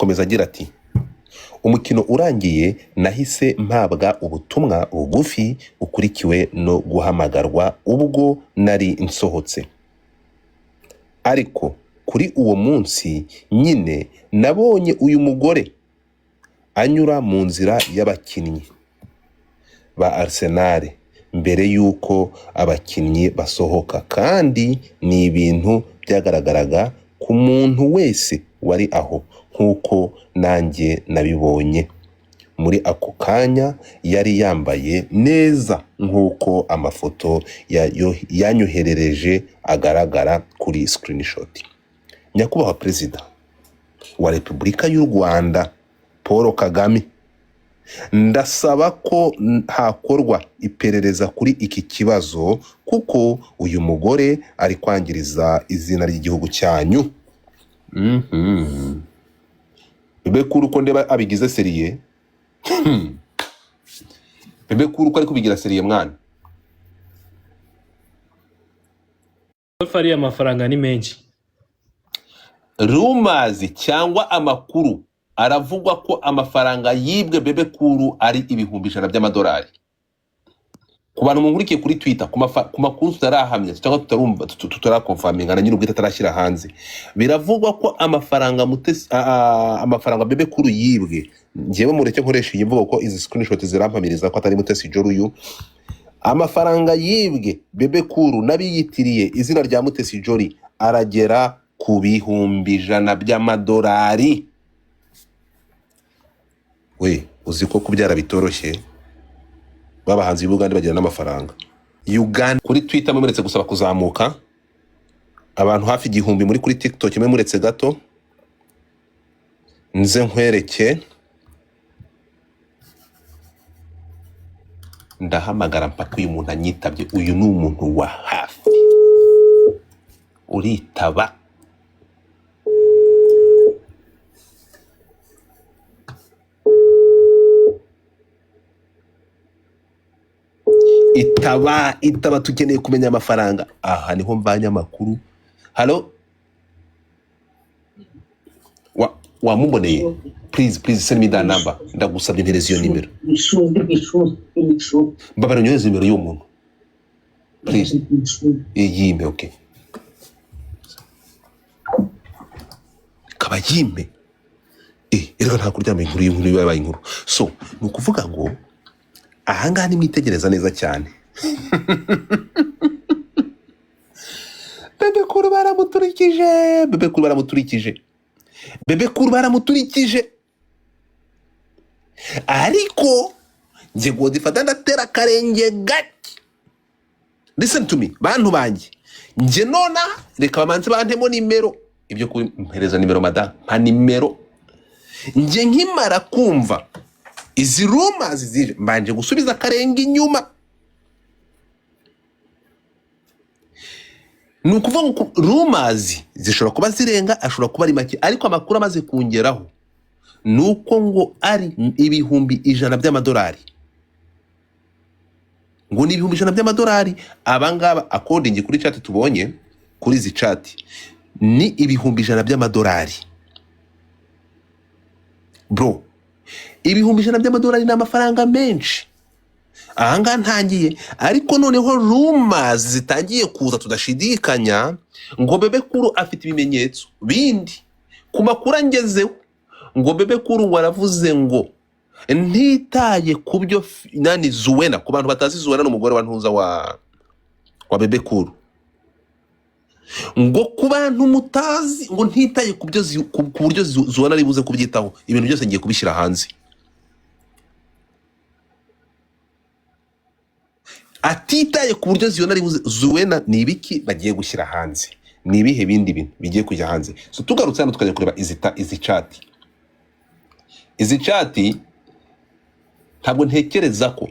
akomeza agira ati umukino urangiye nahise mpabwa ubutumwa bugufi ukurikiwe no guhamagarwa ubwo nari nsohotse, ariko kuri uwo munsi nyine nabonye uyu mugore anyura mu nzira y'abakinnyi ba Arsenal mbere yuko abakinnyi basohoka, kandi ni ibintu byagaragaraga ku muntu wese wari aho nk'uko nanjye nabibonye. Muri ako kanya yari yambaye neza nk'uko amafoto yanyoherereje agaragara kuri screenshot. Nyakubahwa Perezida wa Repubulika y'u Rwanda Paul Kagame, ndasaba ko hakorwa iperereza kuri iki kibazo kuko uyu mugore ari kwangiriza izina ry'igihugu cyanyu. Bebe Cool ko ndeba abigize seriye. Bebe Cool ko ari kubigira seriye mwana. Fari amafaranga ni menshi. Rumors cyangwa amakuru aravugwa ko amafaranga yibwe Bebe Cool ari ibihumbi 100 by'amadolari. Ku bantu mungurikiye kuri Twitter ku makuru tutarahamya cyangwa tutarumva tutarakonfaminga na nyiri ubwite atarashyira hanze, biravugwa ko amafaranga Bebe Cool yibwe. Ngewe mureke nkoresha iyi mvugo ko izi screenshot zirampamiriza ko atari Mutesi Jolly uyu. Amafaranga yibwe Bebe Cool nabiyitiriye izina rya Mutesi Jolly aragera ku bihumbi 100 by'amadolari. We uzi ko kubyara bitoroshye, babahanzi b'Uganda bagira n'amafaranga. Uganda kuri Twitter muretse gusaba kuzamuka, abantu hafi 1000 muri kuri TikTok muretse gato, nze nkwereke ndahamagara mpaka uyu muntu anyitabye. Uyu ni umuntu wa hafi, uritaba. Itaba tukeneye kumenya amafaranga. Aha niho mvanya amakuru. Hello, wamuboneye? Please send me that number. Ndagusabye ntereza iyo nimero. Mbabara nyohereza nimero y'umuntu. Please. Yime, okay. Kabayime. Erega nta kuryama inkuru y'inkuru yabaye inkuru. So, nukuvuga ngo ahanga ni mwitegereza neza cyane. Bebe Cool baramuturikije. Bebe Cool baramuturikije. Ariko nje godifata ndatera karenge gati. Listen to me, bantu banje. Nje nona reka bamanze bantemo nimero. Ibyo kumpereza nimero madam, nta nimero. Nje nkimara kumva izi rumors zije mbanje gusubiza karenge inyuma. Nukuvuga ngo rumors zishobora kuba zirenga, ashobora kuba ari make, ariko amakuru amaze kungeraho nuko ngo ari ibihumbi 100 by'amadolari. Ngo ni ibihumbi 100 by'amadolari. Abangaba according kuri chat tubonye kuri izi chat ni ibihumbi 100 by'amadolari. Bro, ibihumbi 100 by'amadolari ni amafaranga menshi. Ahanga ntangiye, ariko noneho rumors zitangiye kuza tudashidikanya ngo Bebe Cool afite ibimenyetso bindi. Ku makuru angezeho ngo Bebe Cool waravuze ngo ntitaye kubyo nani Zuwena. Ku bantu batazi, Zuwena n'umugore wa ntuza wa Bebe Cool. Ngo ku bantu mutazi ngo ntitaye kubyo ku buryo Zuwena ari buze kubyitaho. Ibintu byose ngiye kubishyira hanze. Atitaye ku buryo Zuwena ni ibiki bagiye gushyira hanze, ni ibihe bindi bintu bigiye kujya hanze. So tugarutse hano tukajya kureba izi chat. Izi chat ntabwo ntekereza ko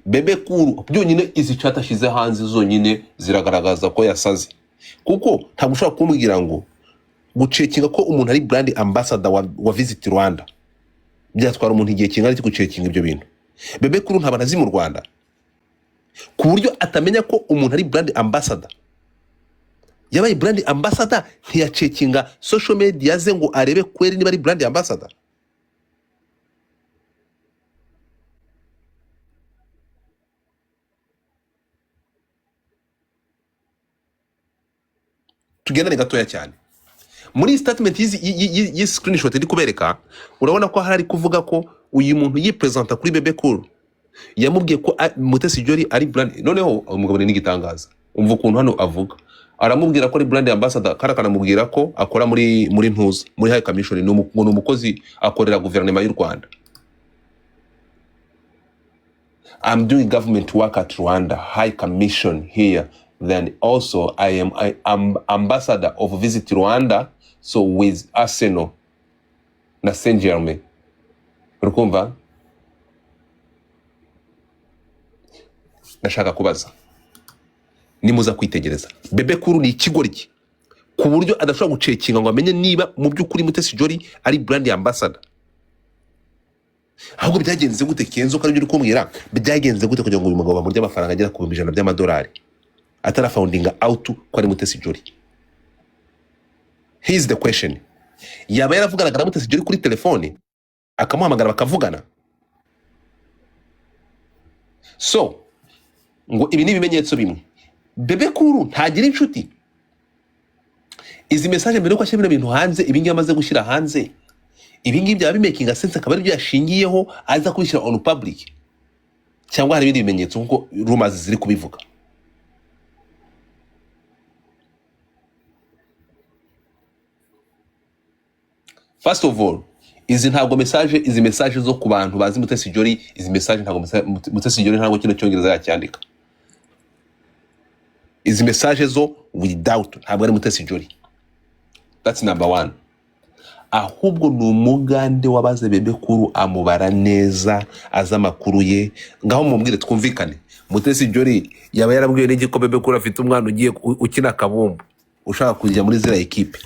Bebe Cool byonyine izi chat ashize hanze zonyine ziragaragaza ko yasaze, kuko ntabwo ushobora kumbwira ngo gucekinga ko umuntu ari brand ambassador wa Visit Rwanda byatwara umuntu igihe kingana iki gucekinga ibyo bintu. Bebe Cool ntabwo azi mu Rwanda ku buryo atamenya ko umuntu ari brand ambassador yabaye brand ambassador ntiyacekinga social media ze ngo arebe kweri niba ari brand ambassador. Tugendane gatoya cyane muri statement yi screenshot ndi kubereka, urabona ko hari kuvuga ko uyu muntu yipresenta kuri Bebe Cool yamubwiye ko Mutesi Jolly ari brand. Noneho umugabo ni gitangaza, umva ukuntu hano avuga, aramubwira ko ari brand ambassador, karakanamubwira ko akora muri ntuza muri High Commission, ni umukozi akorera guverinoma y'u Rwanda. I'm doing government work at Rwanda High Commission here, then also I am ambassador of Visit Rwanda, so with Arsenal na Saint Germain. Urukumva? Ndashaka kubaza, nimuza kwitegereza Bebe Cool ni ikigoryi ku buryo adashobora gucekinga ngo amenye niba mu by'ukuri Mutesi Jolly ari brand ambassador. Ahubwo byagenze gute Kenzo, kandi uri kumbwira byagenze gute kugira ngo uyu mugabo bamurye amafaranga agera ku $100,000 atara founding out ko ari Mutesi Jolly? Here's the question, yaba yaravuganaga na Mutesi Jolly kuri telefone akamuhamagara bakavugana? So ngo ibi ni ibimenyetso bimwe, Bebe Cool ntagira inshuti. Izi message mbere ko ashyira bino bintu hanze, ibi ngiye amaze gushyira hanze, ibi ngiye byaba bimaking sense, akaba ari byo yashingiyeho aza kubishyira on public, cyangwa hari ibindi bimenyetso nkuko rumors ziri kubivuga? First of all, izi message zo ku bantu bazi Mutesi Jolly, izi message ntabwo Mutesi Jolly ntabwo kino cyongereza yacyandika. Izi message zo without ntabwo ari Mutesi Jolly. That's number one. Ahubwo ni umugande wabaze Bebe Cool amubara neza, aza amakuru ye. Ngaho mumubwire twumvikane, Mutesi Jolly yaba yarabwiye n'iki ko Bebe Cool afite umwana ugiye ukina kabumbu ushaka kujya muri zira equipe?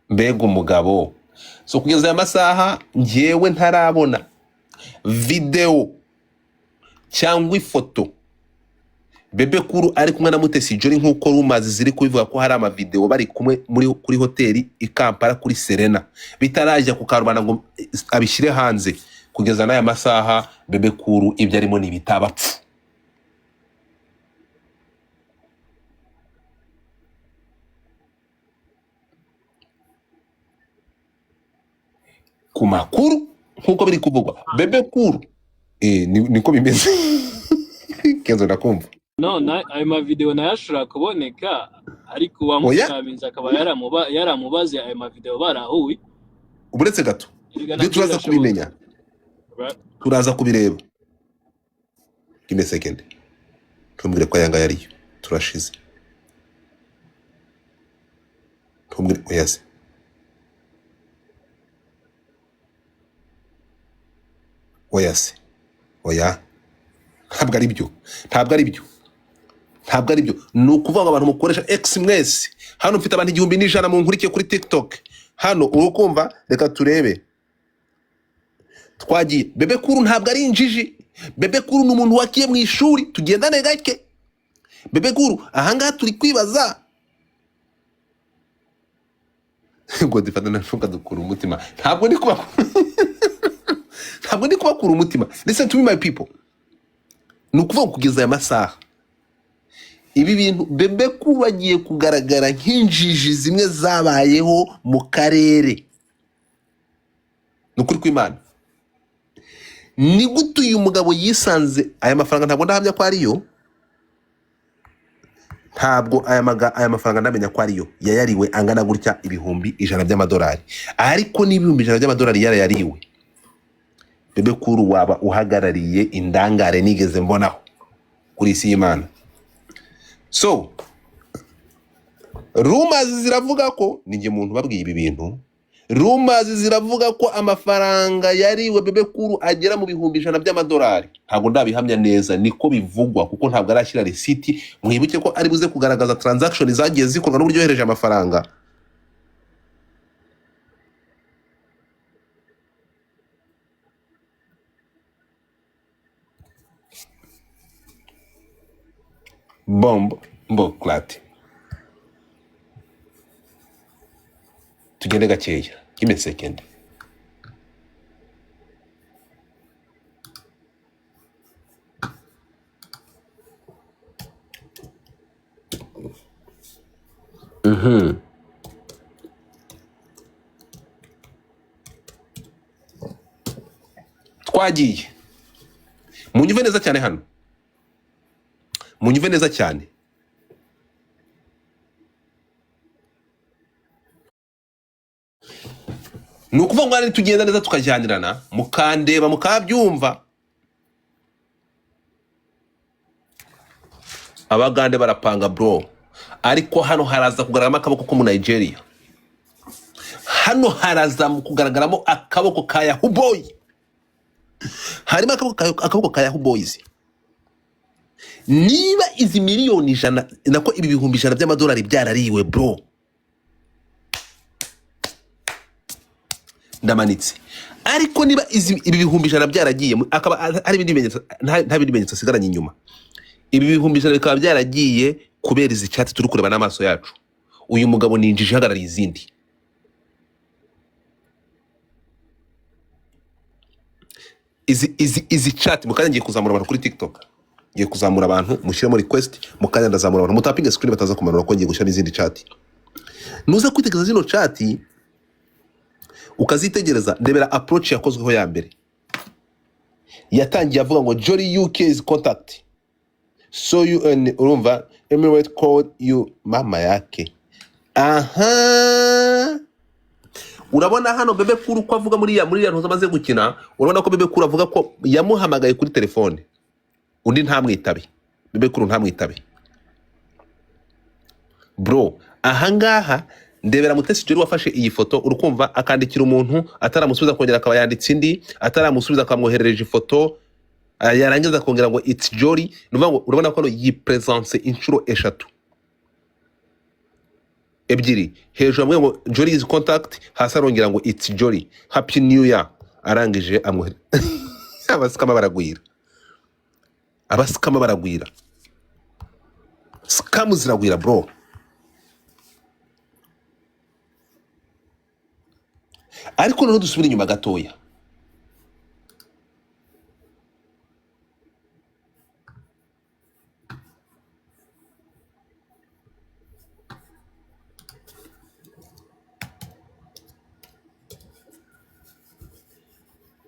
Mbega umugabo. So kugeza aya masaha njyewe ntarabona video cyangwa ifoto Bebe Cool ari kumwe na Mutesi Jolly nkuko rumazi ziri kubivuga ko hari ama video bari kumwe kuri hoteli i Kampala kuri Serena, bitarajya ku karubanda ngo abishyire hanze. Kugeza n'aya masaha Bebe Cool ibyo arimo ni bitabapfu. Ku makuru nkuko biri kuvugwa Bebe Cool niko bimeze. Kenzo ndakumva. No, ayo mavideo nayo ashobora kuboneka, ariko uwamushamiza akaba yaramubaze ayo mavideo barahuye. Uburetse gato byo turaza kubimenya, turaza kubireba. Give me a second, tumbwire ko yanga yariyo turashize. Tumbwire oyase oya, ntabwo ari byo. Ni ukuvuga ngo abantu mukoresha X mwese hano, mfite abantu 1,100 mu nkurikiye kuri TikTok hano, urukumva. Reka turebe, twagiye. Bebe Cool ntabwo ari injiji. Bebe Cool ni umuntu wakiye mu ishuri, tugendane gake. Bebe Cool ahangaha turi kwibaza ngo difata nashuka dukura umutima. Ntabwo ndi kubakura umutima. Listen to me my people, ni ukuvuga kugeza aya masaha ibi bintu Bebe Cool bagiye kugaragara nk'injiji zimwe zabayeho mu karere. Nukuri kw'Imana, ni gute uyu mugabo yisanze aya mafaranga? Ntabwo ndahamya ko ariyo, ntabwo aya mafaranga ndamenya ko ariyo yayariwe angana gutya $100,000. Ariko niba $100,000 yarayariwe, Bebe Cool waba uhagarariye indangare nigeze mbonaho kuri isi y'Imana. So rumors ziravuga ko, ninjye muntu babwiye ibi bintu, rumors ziravuga ko amafaranga yariwe Bebe Cool agera mu $100,000. Ntabwo ndabihamya neza, niko bivugwa kuko ntabwo arashyira receipt. Mwibuke ko ari buze kugaragaza transaction zagiye zikorwa n'uburyo yohereje amafaranga. bombo mbo klati tugende gakeya give me a second. Twagiye munyuve neza cyane hano, munyuve neza cyane. Ni ukuvuga ngo ari tugenda neza tukajyanirana mukandeba mukabyumva. Abagande barapanga bro, ariko hano haraza kugaragaramo akaboko ko mu Nigeria, hano haraza kugaragaramo akaboko ka Yahoo Boy, harimo akaboko ka Yahoo Boys. Niba izi miliyoni 100 nako ibi bihumbi 100 by'amadolari byarariwe bro, ndamanitse. Ariko niba ibi bihumbi 100 byaragiye akaba ari ibindi bimenyetso, nta bindi bimenyetso sigaranye inyuma, ibi bihumbi 100 bikaba byaragiye kubera izi chat turi kureba n'amaso yacu. Uyu mugabo ni injiji hagarariye izindi. Izi chat mukanya ngiye kuzamura abantu kuri TikTok, ngiye kuzamura abantu mushyiremo request, mukanya ndazamura abantu mutapinga screen bataza kumanura ko ngiye gushyira izindi chat. Nuza kwitegereza zino chat ukazitegereza, ndebera approach yakozweho ya mbere. Yatangiye avuga ngo Jolly UK's contact so you and urumva Emirates call you mama yake. Aha, urabona hano Bebe Cool ko avuga muri ya ntuza amaze gukina, urabona ko Bebe Cool avuga ko yamuhamagaye kuri telefone undi ntamwitabe. Bebe Cool ntamwitabe bro. Ahangaha ndebera Mutesi Jolly wafashe iyi foto, urukumva akandikira umuntu ataramusubiza kongera akaba yanditse indi, ataramusubiza akamwoherereje ifoto, yarangiza kongera ngo it's Jolly. Nuvuga ngo urabona ko yipresence inshuro 3 ebyiri, hejuru amwe ngo Jolly is contact, hasi arongera ngo it's Jolly happy new year, arangije amwohere. Abasikama baragwira, abasikama baragwira, scam ziragwira bro. Ariko noneho dusubira inyuma gatoya.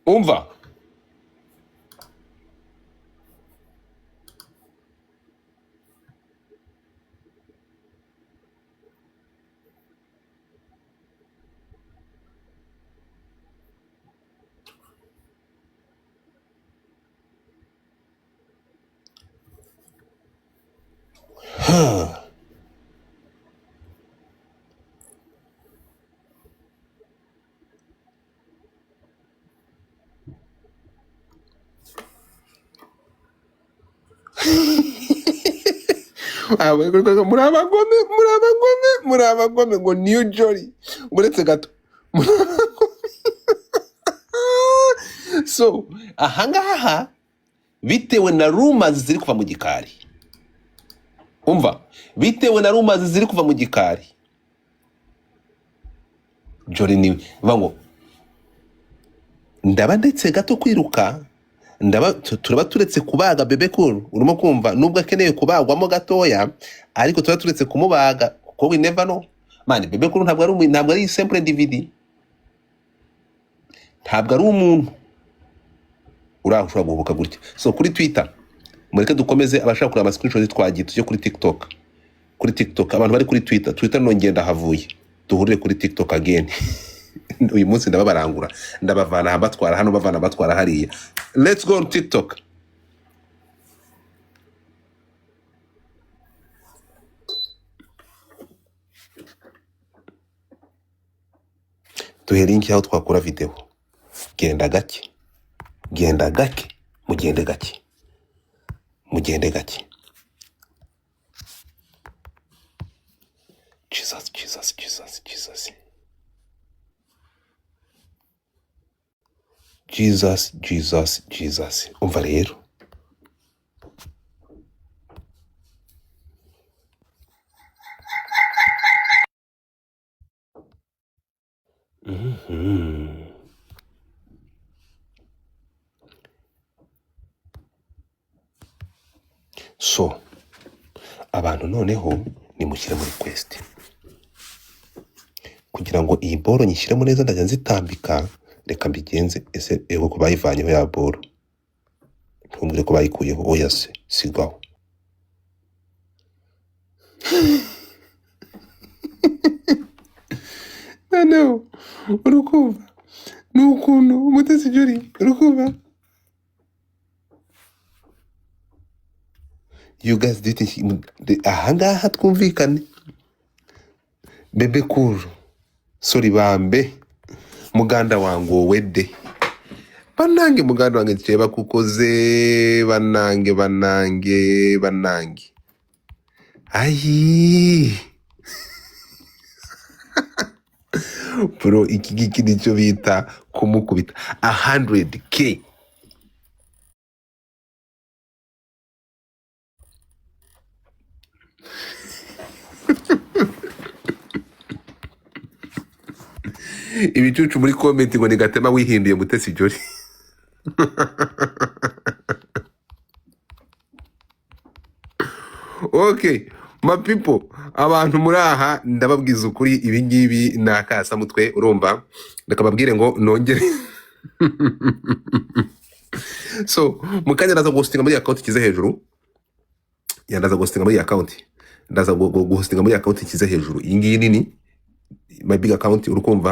Umva, muri abagome ngo New Jolly uretse gato. So ahangaha bitewe na rumors ziri kuva mu gikari, umva, bitewe na rumors ziri kuva mu gikari, Jolly ni vango ndaba ndetse gato kwiruka, ndaba turaba turetse kubaga Bebe Cool, urimo kumva, nubwo akeneye kubagwamo gatoya, ariko turaba turetse kumubaga kuko we never know man. Bebe Cool ntabwo ari simple individu, ntabwo ari umuntu urashobora guhubuka gutya. So kuri Twitter mureke dukomeze, abashaka kureba screenshot twagiye tujye kuri TikTok. Kuri TikTok abantu bari kuri Twitter no ngenda havuye, duhurire kuri TikTok again. Uyu munsi ndababarangura, ndabavana batwara hano, bavana batwara hariya. Let's go on TikTok. Duhere inki aho twakura video. Genda gake, genda gake, mugende gake, mugende gake. Jesus, Jesus, Jesus, Jesus. Jesus, Jesus, Jesus. Umva rero, Mhm. So abantu noneho nimushyire muri request kugira ngo iyi boro nyishyiremo neza ndajya nzitambika. Reka mbigenze. Ese ego ko bayivanyeho ya boro, ntumbwire ko bayikuyeho. Oya se sigaho. Noneho urukumva ni ukuntu Mutesi Jolly urukumva. You guys do it ahangaha twumvikane. Bebe Cool, sorry bambe muganda wangu wedde banange muganda wange kyeba kukoze banange ayi bro iki giki nicyo bita kumukubita 100k. Ibicucu muri comment ngo ni Gatema wihinduye Mutesi Jolly. Okay, my people, abantu muri aha ndababwiza ukuri, ibi ngibi ni akasamutwe urumva. Ndakababwire ngo nongere. So mukanya ndaza guhostinga muri account kize hejuru. Yandaza guhostinga muri account. Ndaza guhostinga muri account kize hejuru. Iyi ngiyi nini, my big account urukumva.